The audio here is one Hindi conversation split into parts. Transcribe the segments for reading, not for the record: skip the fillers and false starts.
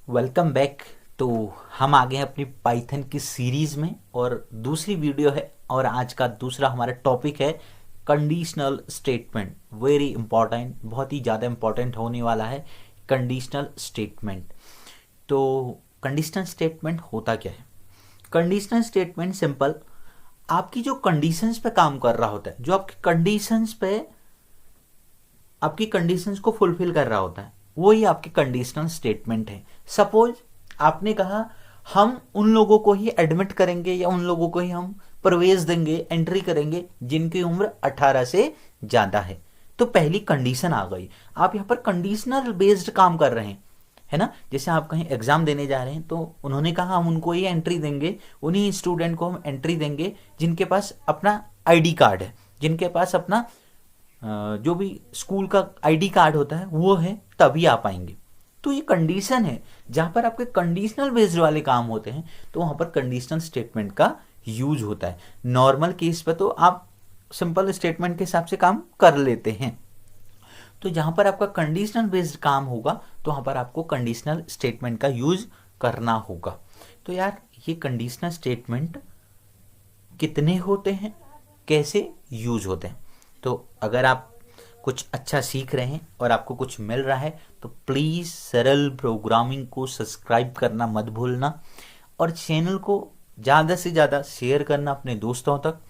Welcome back. तो हम आ गए हैं अपनी पाइथन की सीरीज़ में और दूसरी वीडियो है और आज का दूसरा हमारा टॉपिक है कंडीशनल स्टेटमेंट। वेरी इंपॉर्टेंट, बहुत ही ज़्यादा इंपॉर्टेंट होने वाला है कंडीशनल स्टेटमेंट। तो कंडीशनल स्टेटमेंट होता क्या है? कंडीशनल स्टेटमेंट सिंपल, आपकी जो कंडीशंस पे काम कर रहा होता है, जो आपकी कंडीशंस पे आपकी कंडीशंस को फुलफिल कर रहा होता है, वो ही आपकी कंडीशनल स्टेटमेंट है। सपोज आपने कहा हम उन लोगों को ही एडमिट करेंगे या उन लोगों को ही हम प्रवेश देंगे, एंट्री करेंगे जिनकी उम्र 18 से ज़्यादा है। तो पहली कंडीशन आ गई। आप यहाँ पर कंडीशनल बेस्ड काम कर रहे हैं, है ना। जैसे आप कहीं एग्जाम देने जा रहे हैं तो उन्होंने कहा हम उनको ही एंट्री देंगे, उन्हीं स्टूडेंट को हम एंट्री देंगे जिनके पास अपना आईडी कार्ड है, जिनके पास अपना जो भी स्कूल का आईडी कार्ड होता है वो है, तभी आ पाएंगे। तो ये कंडीशन है। जहाँ पर आपके कंडीशनल बेस्ड वाले काम होते हैं तो वहाँ पर कंडीशनल स्टेटमेंट का यूज होता है। नॉर्मल केस पे तो आप सिंपल स्टेटमेंट के हिसाब से काम कर लेते हैं। तो जहाँ पर आपका कंडीशनल बेस्ड काम होगा तो वहाँ पर आपको कंडीशनल स्टेटमेंट का यूज करना होगा। तो यार ये कंडीशनल स्टेटमेंट कितने होते हैं, कैसे यूज होते हैं? तो अगर आप कुछ अच्छा सीख रहे हैं और आपको कुछ मिल रहा है तो प्लीज़ सरल प्रोग्रामिंग को सब्सक्राइब करना मत भूलना और चैनल को ज़्यादा से ज़्यादा शेयर करना अपने दोस्तों तक,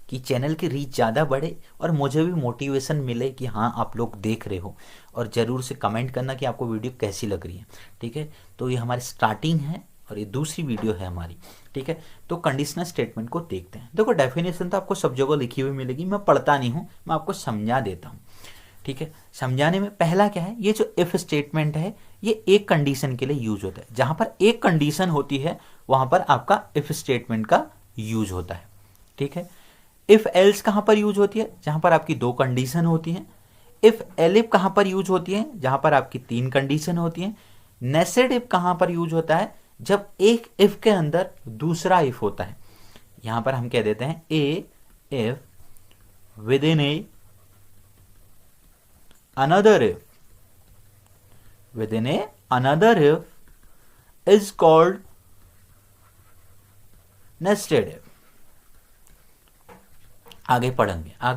कि चैनल की रीच ज़्यादा बढ़े और मुझे भी मोटिवेशन मिले कि हाँ आप लोग देख रहे हो। और ज़रूर से कमेंट करना कि आपको वीडियो कैसी लग रही है। ठीक है, तो ये हमारी स्टार्टिंग है और ये दूसरी वीडियो है हमारी। ठीक है, तो कंडीशनल स्टेटमेंट को देखते हैं। देखो डेफिनेशन तो आपको सब जगह लिखी हुई मिलेगी, मैं पढ़ता नहीं हूँ, मैं आपको समझा देता हूँ। ठीक है, समझाने में पहला क्या है, ये जो इफ स्टेटमेंट है ये एक कंडीशन के लिए यूज होता है। जहाँ पर एक कंडीशन होती है वहाँ पर आपका इफ स्टेटमेंट का यूज होता है। ठीक है, इफ एल्स कहाँ पर यूज होती है? जहाँ पर आपकी दो कंडीशन होती हैं। इफ एलिफ कहाँ पर यूज होती है? जहाँ पर आपकी तीन कंडीशन होती हैं। नेस्टेड इफ कहाँ पर यूज होता है? जब एक इफ के अंदर दूसरा इफ होता है। यहां पर हम कह देते हैं a if within a another if, within a another if is called nested if. आगे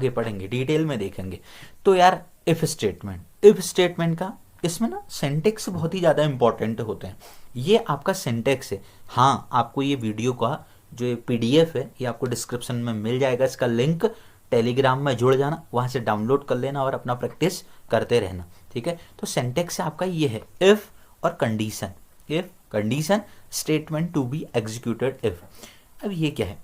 पढ़ेंगे डिटेल में देखेंगे। तो यार इफ स्टेटमेंट का इसमें ना सिंटेक्स बहुत ही ज़्यादा इंपॉर्टेंट होते हैं। ये आपका सिंटेक्स है। हाँ, आपको ये वीडियो का जो ये पीडीएफ है ये आपको डिस्क्रिप्शन में मिल जाएगा। इसका लिंक टेलीग्राम में जुड़ जाना, वहाँ से डाउनलोड कर लेना और अपना प्रैक्टिस करते रहना। ठीक है, तो सिंटेक्स आपका ये है इफ और condition. If condition statement to be executed if. अब ये क्या है?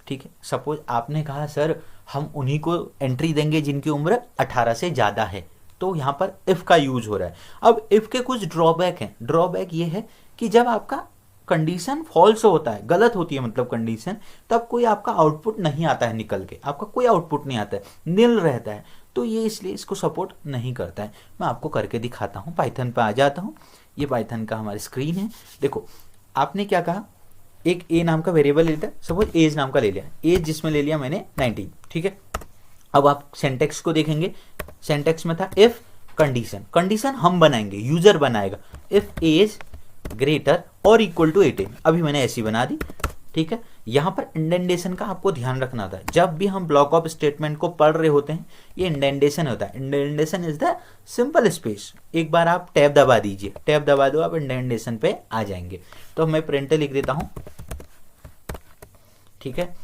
ठीक है, सपोज आपने कहा सर हम उन्हीं को एंट्री देंगे जिनकी उम्र 18 से ज़्यादा है, तो यहाँ पर इफ़ का यूज हो रहा है। अब इफ़ के कुछ ड्रॉबैक हैं। ड्रॉबैक ये है कि जब आपका कंडीशन फॉल्स होता है, गलत होती है मतलब कंडीशन, तब कोई आपका आउटपुट नहीं आता है निकल के, आपका कोई आउटपुट नहीं आता है, नील रहता है। तो ये इसलिए इसको सपोर्ट नहीं करता है। मैं आपको करके दिखाता हूँ। पाइथन पर आ जाता हूँ। ये पाइथन का हमारी स्क्रीन है। देखो आपने क्या कहा, एक ए नाम का वेरिएबल ले लिया, सपोज एज नाम का ले लिया, एज जिसमें ले लिया मैंने 19। ठीक है, अब आप सेंटेक्स को देखेंगे। सेंटेक्स में था इफ कंडीशन हम बनाएंगे, यूजर बनाएगा। इफ एज ग्रेटर और इक्वल टू 18, अभी मैंने ऐसी बना दी। ठीक है, यहाँ पर इंडेंटेशन का आपको ध्यान रखना था। जब भी हम ब्लॉक ऑफ स्टेटमेंट को पढ़ रहे होते हैं ये इंडेंटेशन होता है। Indentation is the simple space. एक बार आप टैब दबा दीजिए, टैब दबा दो, आप इंडेंटेशन पे आ जाएंगे। तो मैं प्रिंट लिख देता हूँ। ठीक है,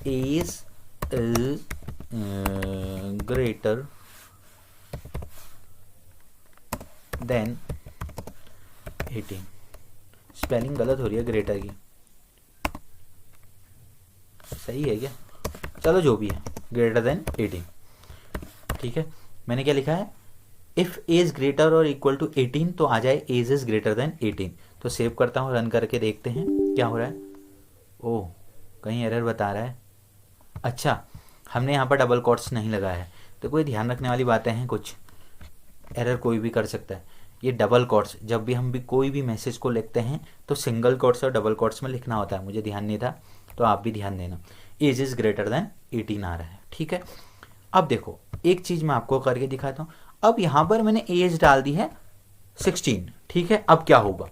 age is greater than 18। Spelling गलत हो रही है ग्रेटर की, सही है क्या? चलो जो भी है, ग्रेटर देन 18। ठीक है, मैंने क्या लिखा है, इफ एज ग्रेटर और इक्वल टू 18, तो आ जाए एज इज ग्रेटर देन 18। तो सेव करता हूँ, रन करके देखते हैं क्या हो रहा है। ओह, कहीं एरर बता रहा है। अच्छा, हमने यहाँ पर डबल कोट्स नहीं लगाया है। तो कोई ध्यान रखने वाली बातें हैं कुछ। एरर कोई भी कर सकता है। ये डबल कोट्स, जब भी हम भी कोई भी मैसेज को लिखते हैं तो सिंगल कोट्स और डबल कोट्स में लिखना होता है। मुझे ध्यान नहीं था, तो आप भी ध्यान देना। एज इज ग्रेटर देन 18 आ रहा है। ठीक है, अब देखो एक चीज़ मैं आपको करके दिखाता हूँ। अब यहाँ पर मैंने एज डाल दी है 16। ठीक है, अब क्या होगा,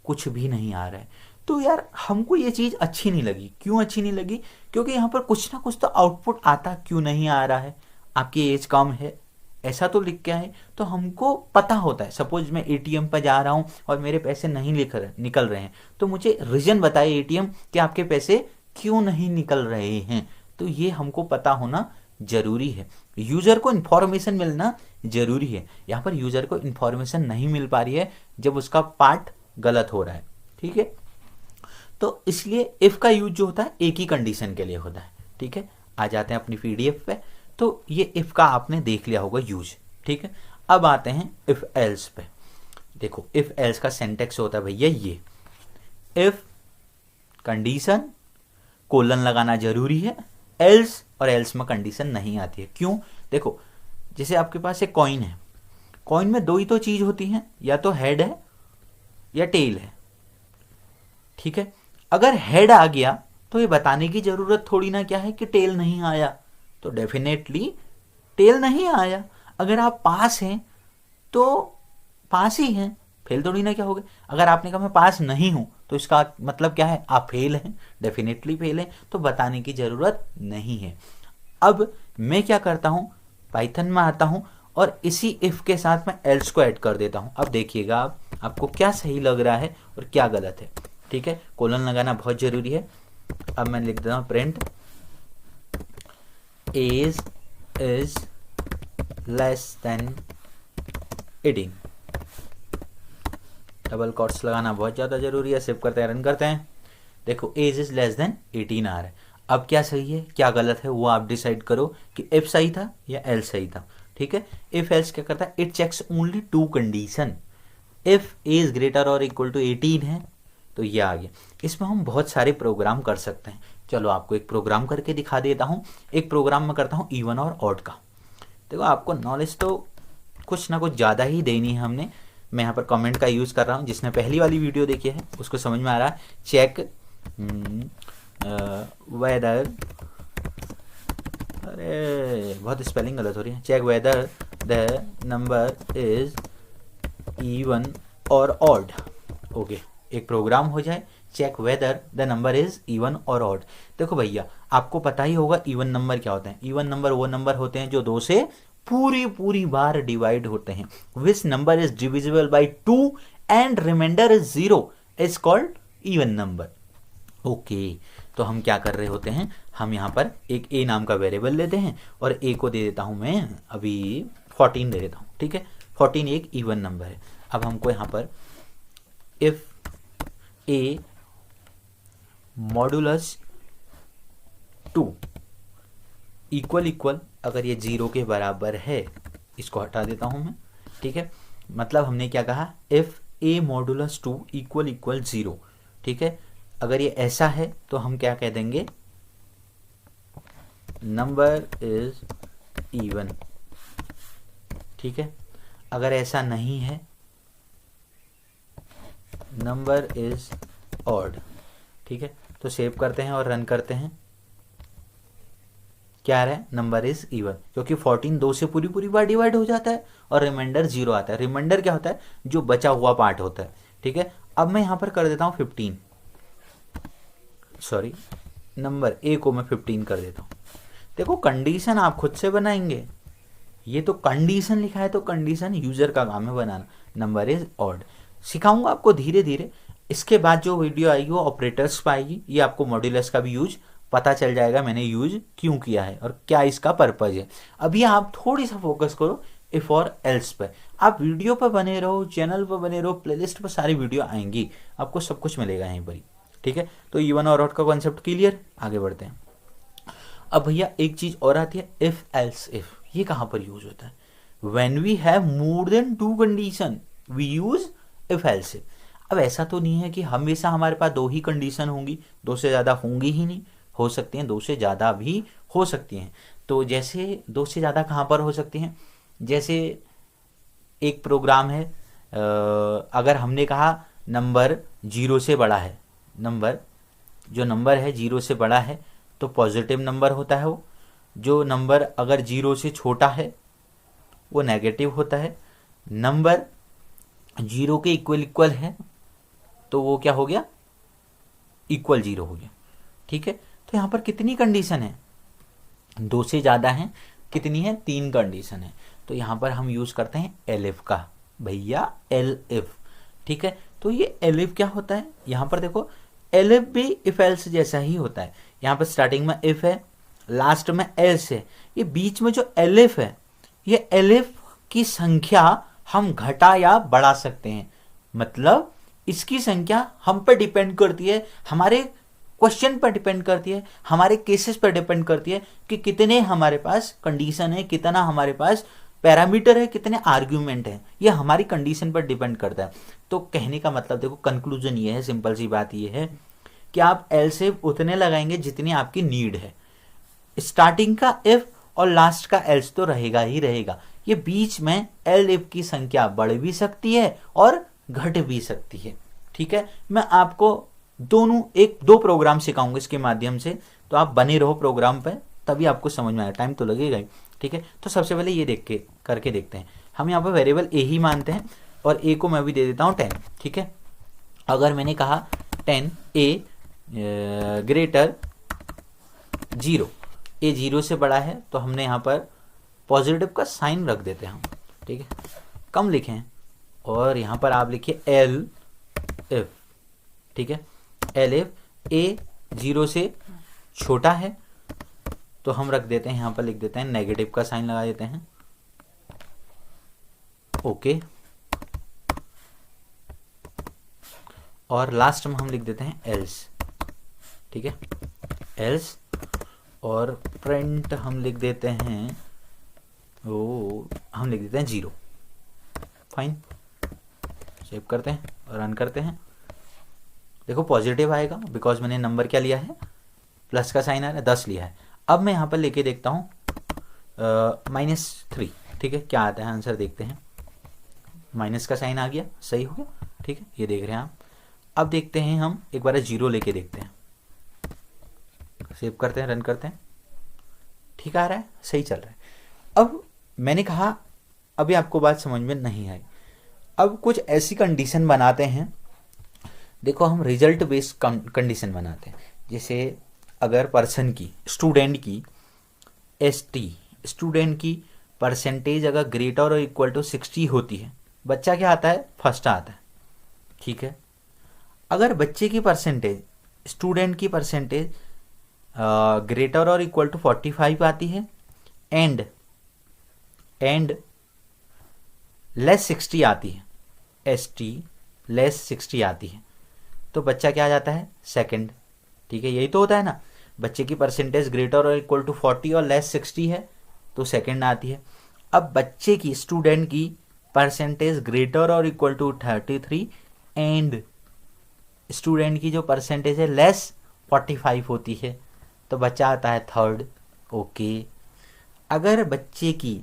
कुछ भी नहीं आ रहा है। तो यार हमको ये चीज़ अच्छी नहीं लगी। क्यों अच्छी नहीं लगी? क्योंकि यहाँ पर कुछ ना कुछ तो आउटपुट आता क्यों नहीं आ रहा है। आपकी एज कम है ऐसा तो लिख के है, तो हमको पता होता है। सपोज मैं एटीएम पर जा रहा हूँ और मेरे पैसे नहीं निकल रहे हैं, तो मुझे रीजन बताए एटीएम कि आपके पैसे क्यों नहीं निकल रहे हैं। तो ये हमको पता होना जरूरी है। यूजर को इन्फॉर्मेशन मिलना जरूरी है। यहाँ पर यूजर को इन्फॉर्मेशन नहीं मिल पा रही है जब उसका पार्ट गलत हो रहा है। ठीक है, तो इसलिए इफ का यूज जो होता है एक ही कंडीशन के लिए होता है। ठीक है, आ जाते हैं अपनी पीडीएफ पे। तो ये इफ का आपने देख लिया होगा यूज। ठीक है, अब आते हैं इफ एल्स पे। देखो इफ एल्स का सेंटेक्स होता है भैया ये, इफ कंडीशन कोलन लगाना जरूरी है, एल्स और एल्स में कंडीशन नहीं आती है। क्यों? देखो जैसे आपके पास एक कॉइन है, कॉइन में दो ही तो चीज होती हैं, या तो हेड है या टेल है। ठीक है, अगर हेड आ गया तो ये बताने की जरूरत थोड़ी ना क्या है कि टेल नहीं आया, तो डेफिनेटली टेल नहीं आया। अगर आप पास हैं तो पास ही हैं, फेल थोड़ी ना क्या हो गए। अगर आपने कहा मैं पास नहीं हूं तो इसका मतलब क्या है? आप फेल हैं, डेफिनेटली फेल हैं, तो बताने की जरूरत नहीं है। अब मैं क्या करता हूं, पाइथन में आता हूं और इसी इफ के साथ मैं एल्स को ऐड कर देता हूं। अब देखिएगा आपको क्या सही लग रहा है और क्या गलत है। ठीक है, कोलन लगाना बहुत जरूरी है। अब मैं लिख देता हूं print age is less than 18। Double quotes लगाना बहुत ज्यादा जरूरी है। सेव करते हैं, रन करते हैं। देखो एज इज लेस देन 18 आ रहा है। अब क्या सही है क्या गलत है वो आप डिसाइड करो कि इफ सही था या एल सही था। ठीक है, इफ एल्स क्या करता है? It checks only two condition. If age greater और इक्वल टू 18 है तो ये आ गया। इसमें हम बहुत सारे प्रोग्राम कर सकते हैं। चलो आपको एक प्रोग्राम करके दिखा देता हूं। एक प्रोग्राम में करता हूं इवन और ऑड का। देखो आपको नॉलेज तो कुछ ना कुछ ज़्यादा ही देनी है हमने। मैं यहाँ पर कमेंट का यूज़ कर रहा हूँ। जिसने पहली वाली वीडियो देखी है उसको समझ में आ रहा है। चेक वेदर, अरे बहुत स्पेलिंग गलत हो रही है। Check whether the number is even और ऑड। ओके, एक प्रोग्राम हो जाए check whether the number is even और ऑड। देखो भैया आपको पता ही होगा इवन नंबर क्या होते हैं। इवन नंबर वो नंबर होते हैं जो दो से पूरी बार डिवाइड होते हैं। Which number is divisible by 2 and remainder is 0 is called even number. Okay, तो हम क्या कर रहे होते हैं, हम यहाँ पर एक ए नाम का वेरिएबल लेते हैं और ए को दे देता हूँ मैं अभी 14 दे देता हूँ। ठीक है, 14 एक इवन नंबर है। अब हमको यहाँ पर इफ ए मॉडुलस 2 इक्वल, अगर ये 0 के बराबर है, इसको हटा देता हूं मैं। ठीक है, मतलब हमने क्या कहा, इफ ए मॉडुलस 2 इक्वल 0। ठीक है, अगर ये ऐसा है तो हम क्या कह देंगे, नंबर इज इवन। ठीक है, अगर ऐसा नहीं है नंबर इज ऑड। ठीक है, तो सेव करते हैं और रन करते हैं। क्या आ रहा है? नंबर इज इवन, क्योंकि 14 2 से पूरी बार डिवाइड हो जाता है और रिमाइंडर 0 आता है। रिमाइंडर क्या होता है? जो बचा हुआ पार्ट होता है। ठीक है, अब मैं यहां पर कर देता हूं 15, सॉरी नंबर ए को मैं 15 कर देता हूं। देखो कंडीशन आप खुद से बनाएंगे, ये तो कंडीशन लिखा है तो कंडीशन यूजर का काम है बनाना। नंबर इज ऑड सिखाऊंगा आपको धीरे धीरे। इसके बाद जो वीडियो आएगी वो ऑपरेटर्स पर आएगी। ये आपको मॉड्यूलस का भी यूज पता चल जाएगा, मैंने यूज क्यों किया है और क्या इसका पर्पज है। अभी आप थोड़ी सा फोकस करो इफ और एल्स पे। आप वीडियो पर बने रहो, चैनल पर बने रहो, प्लेलिस्ट पर सारी वीडियो आएंगी, आपको सब कुछ मिलेगा यहीं पर ही। ठीक है, तो इवन और ऑड का कॉन्सेप्ट क्लियर, आगे बढ़ते हैं। अब भैया एक चीज और आती है, इफ एल्स इफ। ये कहां पर यूज होता है? When we have more than 2 condition we use if else if. अब ऐसा तो नहीं है कि हमेशा हमारे पास 2 ही कंडीशन होंगी, 2 से ज्यादा होंगी ही नहीं। हो सकती हैं 2 से ज़्यादा भी हो सकती हैं। तो जैसे 2 से ज़्यादा कहाँ पर हो सकती हैं? जैसे एक प्रोग्राम है, अगर हमने कहा नंबर 0 से बड़ा है, जो नंबर है 0 से बड़ा है तो पॉजिटिव नंबर होता है वो। जो नंबर अगर 0 से छोटा है वो नेगेटिव होता है। नंबर 0 के इक्वल है तो वो क्या हो गया, इक्वल 0 हो गया। ठीक है, तो यहाँ पर कितनी कंडीशन है, 2 से ज़्यादा है, कितनी है, 3 कंडीशन है। तो यहाँ पर हम यूज़ करते हैं एलिफ का, भैया एलिफ। ठीक है, तो ये एलिफ क्या होता है, यहाँ पर देखो एलिफ भी इफ एल्स जैसा ही होता है। यहाँ पर स्टार्टिंग में इफ है, लास्ट में एल्स है, ये बीच में जो एलिफ है, ये एलिफ की संख्या हम घटा या बढ़ा सकते हैं। मतलब इसकी संख्या हम पर डिपेंड करती है, हमारे क्वेश्चन पर डिपेंड करती है, हमारे केसेस पर डिपेंड करती है कि कितने हमारे पास कंडीशन है, कितना हमारे पास पैरामीटर है, कितने आर्ग्यूमेंट है, ये हमारी कंडीशन पर डिपेंड करता है। तो कहने का मतलब देखो, कंक्लूजन ये है, सिंपल सी बात ये है कि आप एल से उतने लगाएंगे जितनी आपकी नीड है। स्टार्टिंग का इफ और लास्ट का एल्स तो रहेगा ही रहेगा, ये बीच में एल इफ की संख्या बढ़ भी सकती है और घट भी सकती है। ठीक है, मैं आपको दोनों 1-2 प्रोग्राम सिखाऊंगा इसके माध्यम से, तो आप बने रहो प्रोग्राम पे, तभी आपको समझ में आएगा, टाइम तो लगेगा ही। ठीक है, तो सबसे पहले ये देख के करके देखते हैं। हम यहाँ पर वेरिएबल ए ही मानते हैं और ए को मैं भी दे देता हूँ 10। ठीक है, अगर मैंने कहा 10 ए ग्रेटर 0, ए 0 से बड़ा है, तो हमने यहाँ पर पॉजिटिव का साइन रख देते हैं हम। ठीक है, कम लिखें और यहाँ पर आप लिखिए एल इफ। ठीक है, एल इफ ए 0 से छोटा है, तो हम रख देते हैं यहाँ पर, लिख देते हैं नेगेटिव का साइन लगा देते हैं। ओके, और लास्ट में हम लिख देते हैं एल्स। ठीक है, एल्स, और प्रिंट हम लिख देते हैं, हम लिख देते हैं 0। फाइन, सेव करते हैं और रन करते हैं। देखो पॉजिटिव आएगा बिकॉज मैंने नंबर क्या लिया है, प्लस का साइन आ रहा है, 10 लिया है। अब मैं यहाँ पर लेके देखता हूँ -3। ठीक है, क्या आता है आंसर देखते हैं, माइनस का साइन आ गया, सही हो गया। ठीक है, ये देख रहे हैं आप। अब देखते हैं हम एक बार 0 लेके देखते हैं, सेव करते हैं, रन करते हैं। ठीक आ रहा है, सही चल रहा है। अब मैंने कहा अभी आपको बात समझ में नहीं आई, अब कुछ ऐसी कंडीशन बनाते हैं। देखो हम रिजल्ट बेस्ड कंडीशन बनाते हैं, जैसे अगर पर्सन की, स्टूडेंट की, स्टूडेंट की परसेंटेज अगर ग्रेटर और इक्वल टू 60 होती है, बच्चा क्या आता है, फर्स्ट आता है। ठीक है, अगर बच्चे की परसेंटेज, स्टूडेंट की परसेंटेज ग्रेटर और इक्वल टू 45 आती है एंड लेस 60 आती है, लेस 60 आती है, तो बच्चा क्या आ जाता है, सेकंड। ठीक है, यही तो होता है ना, बच्चे की परसेंटेज ग्रेटर और इक्वल टू 40 और लेस 60 है तो सेकंड आती है। अब बच्चे की, स्टूडेंट की परसेंटेज ग्रेटर और इक्वल टू 33 एंड स्टूडेंट की जो परसेंटेज है लेस 45 होती है, तो बच्चा आता है थर्ड। ओके, अगर बच्चे की,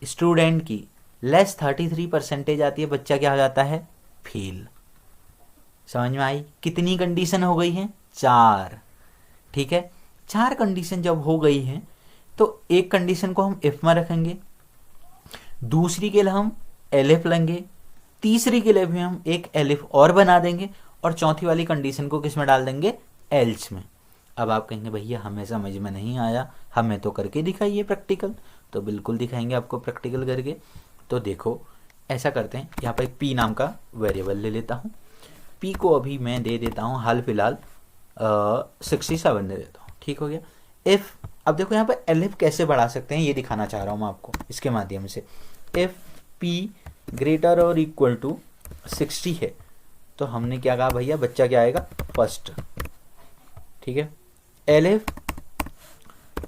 स्टूडेंट की लेस 33 परसेंटेज आती है, बच्चा क्या हो जाता है, फेल। समझ में आई, कितनी कंडीशन हो गई हैं, 4। ठीक है, 4 कंडीशन जब हो गई हैं तो एक कंडीशन को हम इफ में रखेंगे, दूसरी के लिए हम एलिफ लेंगे, तीसरी के लिए भी हम एक एलिफ और बना देंगे और चौथी वाली कंडीशन को किस में डाल देंगे, एल्स में। अब आप कहेंगे भैया हमें समझ में नहीं आया, हमें तो करके दिखाइए प्रैक्टिकल। तो बिल्कुल दिखाएंगे आपको प्रैक्टिकल करके। तो देखो ऐसा करते हैं, यहाँ पर एक पी नाम का वेरिएबल ले लेता हूँ, पी को अभी मैं दे देता हूँ हाल फिलहाल 67 दे देता हूँ। ठीक हो गया। इफ़, अब देखो यहाँ पर एलिफ कैसे बढ़ा सकते हैं ये दिखाना चाह रहा हूँ मैं आपको इसके माध्यम से। इफ़ पी ग्रेटर और इक्वल टू 60 है तो हमने क्या कहा भैया, बच्चा क्या आएगा, फर्स्ट। ठीक है, एलिफ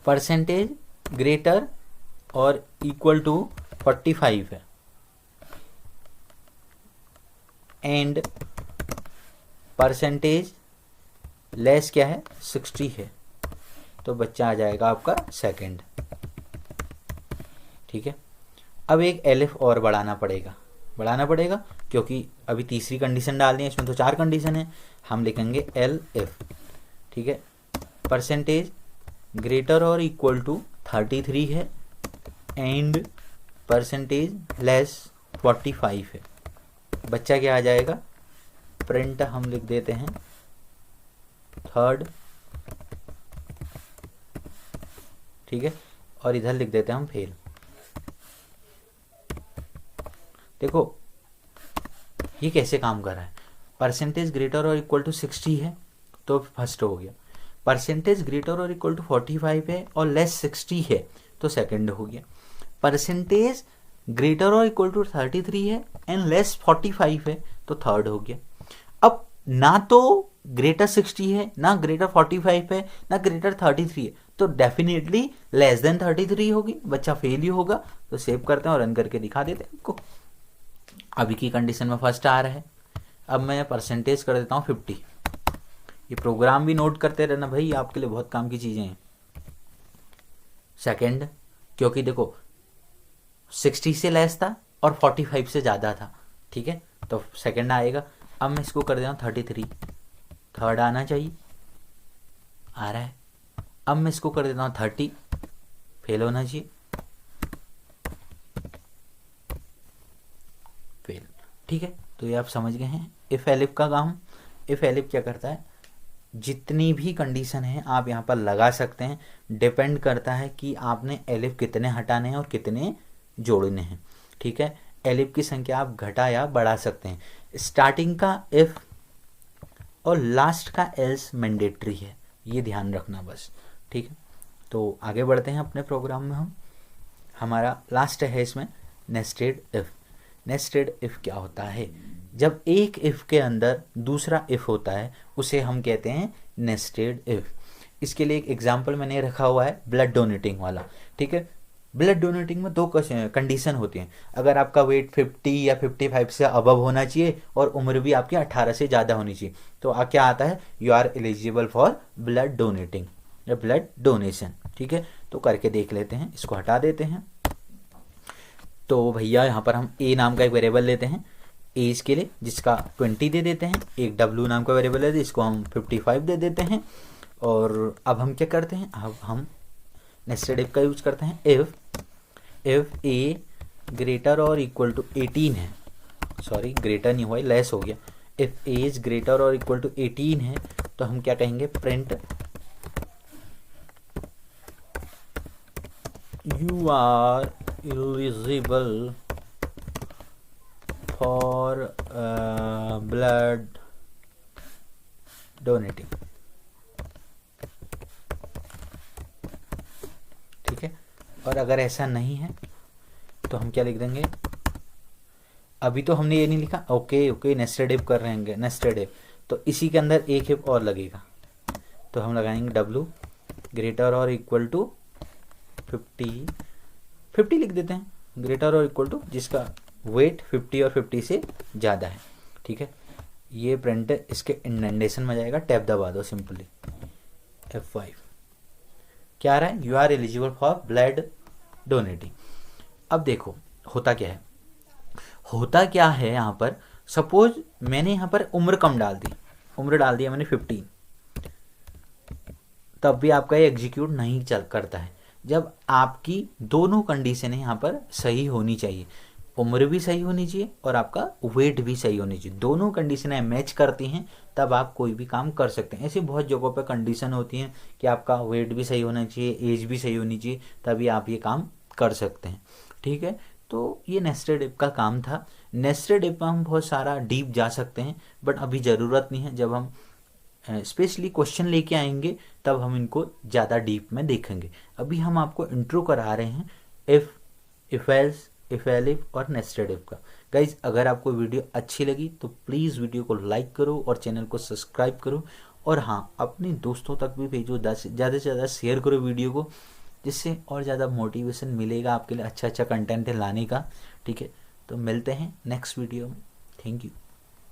परसेंटेज ग्रेटर और इक्वल टू 45 है एंड परसेंटेज लेस क्या है, 60 है, तो बच्चा आ जाएगा आपका सेकंड। ठीक है, अब एक एलिफ और बढ़ाना पड़ेगा क्योंकि अभी तीसरी कंडीशन डालनी है, इसमें तो 4 कंडीशन है। हम लिखेंगे एल इफ। ठीक है, परसेंटेज ग्रेटर और इक्वल टू 33 है एंड परसेंटेज लेस 45 है, बच्चा क्या आ जाएगा, प्रिंट हम लिख देते हैं थर्ड, ठीक है, और इधर लिख देते हैं हम फेल। देखो ये कैसे काम कर रहा है, परसेंटेज ग्रेटर और इक्वल टू 60 है तो फर्स्ट हो गया, परसेंटेज ग्रेटर और इक्वल टू 45 है और लेस 60 है तो सेकंड हो गया, परसेंटेज ग्रेटर और इक्वल टू 33 है एंड लेस 45 है तो थर्ड हो गया। अब ना तो ग्रेटर 60 है, ना ग्रेटर 45 है, ना ग्रेटर 33 है, तो डेफिनेटली लेस देन 33 होगी, बच्चा फेल ही होगा। तो सेव करते हैं और रन करके दिखा देते हैं आपको। अभी की कंडीशन में फर्स्ट आ रहा है। अब मैं परसेंटेज कर देता हूँ 50। ये प्रोग्राम भी नोट करते रहना भाई, आपके लिए बहुत काम की चीज़ें हैं। सेकंड, क्योंकि देखो 60 से लेस था और 45 से ज़्यादा था, ठीक है, तो सेकंड आएगा। अब मैं इसको कर देता हूँ 33, थर्ड आना चाहिए, आ रहा है। अब मैं इसको कर देता हूँ 30, फेल होना चाहिए, फेल, ठीक है। तो ये आप समझ गए हैं इफ एलिफ का काम। इफ एलिफ क्या करता है, जितनी भी कंडीशन है आप यहाँ पर लगा सकते हैं, डिपेंड करता है कि आपने एलिफ कितने हटाने हैं और कितने जोड़ने हैं, ठीक है। एलिफ की संख्या आप घटा या बढ़ा सकते हैं। स्टार्टिंग का इफ और लास्ट का एल्स मैंडेटरी है, ये ध्यान रखना बस, ठीक है। तो आगे बढ़ते हैं अपने प्रोग्राम में। हम हमारा लास्ट है इसमें नेस्टेड इफ। नेस्टेड इफ क्या होता है, जब एक इफ के अंदर दूसरा इफ होता है उसे हम कहते हैं नेस्टेड इफ। इसके लिए एक एग्जांपल मैंने रखा हुआ है ब्लड डोनेटिंग वाला, ठीक है। ब्लड डोनेटिंग में दो कंडीशन होती हैं। अगर आपका वेट 50 या 55 से अबव होना चाहिए और उम्र भी आपकी 18 से ज़्यादा होनी चाहिए, तो क्या आता है, you are eligible for blood donating या ब्लड डोनेशन, ठीक है। तो करके देख लेते हैं, इसको हटा देते हैं। तो भैया यहाँ पर हम ए नाम का एक वेरिएबल लेते हैं एज के लिए, जिसका 20 दे देते हैं। एक डब्ल्यू नाम का वेरिएबल है, इसको हम 55 दे देते हैं। और अब हम क्या करते हैं, अब हम नेस्टेड इफ का यूज करते हैं। इफ ए ग्रेटर और इक्वल टू 18 है, सॉरी ग्रेटर नहीं हुआ, लेस हो गया। इफ ए इज ग्रेटर और इक्वल टू 18 है तो हम क्या कहेंगे, print you are eligible for blood donating, ठीक है। और अगर ऐसा नहीं है तो हम क्या लिख देंगे, अभी तो हमने ये नहीं लिखा, ओके ओके नेस्टेड इफ कर रहे हैं, नेस्टेड इफ, तो इसी के अंदर एक इफ और लगेगा, तो हम लगाएंगे डब्ल्यू ग्रेटर और इक्वल टू 50 लिख देते हैं, ग्रेटर और इक्वल टू जिसका वेट 50 और 50 से ज़्यादा है, ठीक है। ये प्रिंट इसके इंडेंटेशन में जाएगा, टैब दबा दो सिंपली F5। क्या आ रहा है, you are eligible for blood donating. अब देखो होता क्या है, होता क्या है यहाँ पर, सपोज मैंने यहाँ पर उम्र कम डाल दी, उम्र डाल दिया मैंने 15, तब भी आपका ये एग्जीक्यूट नहीं चल करता है। जब आपकी दोनों कंडीशनें यहाँ पर सही होनी चाहिए, उम्र भी सही होनी चाहिए और आपका वेट भी सही होनी चाहिए, दोनों कंडीशनें मैच करती हैं तब आप कोई भी काम कर सकते हैं। ऐसी बहुत जगहों पर कंडीशन होती हैं कि आपका वेट भी सही होना चाहिए, एज भी सही होनी चाहिए, तभी आप ये काम कर सकते हैं, ठीक है। तो ये नेस्टेड इफ का काम था। नेस्टेड इफ में हम बहुत सारा डीप जा सकते हैं, बट अभी ज़रूरत नहीं है। जब हम स्पेशली क्वेश्चन लेके आएंगे तब हम इनको ज़्यादा डीप में देखेंगे। अभी हम आपको इंट्रो करा रहे हैं इफ एल्स, इफ एलिफ और नेस्टेड इफ का। गाइज अगर आपको वीडियो अच्छी लगी तो प्लीज़ वीडियो को लाइक करो और चैनल को सब्सक्राइब करो, और हाँ अपने दोस्तों तक भी भेजो, ज़्यादा से ज़्यादा शेयर करो वीडियो को, जिससे और ज़्यादा मोटिवेशन मिलेगा आपके लिए अच्छा अच्छा कंटेंट लाने का, ठीक है। तो मिलते हैं नेक्स्ट वीडियो में, थैंक यू।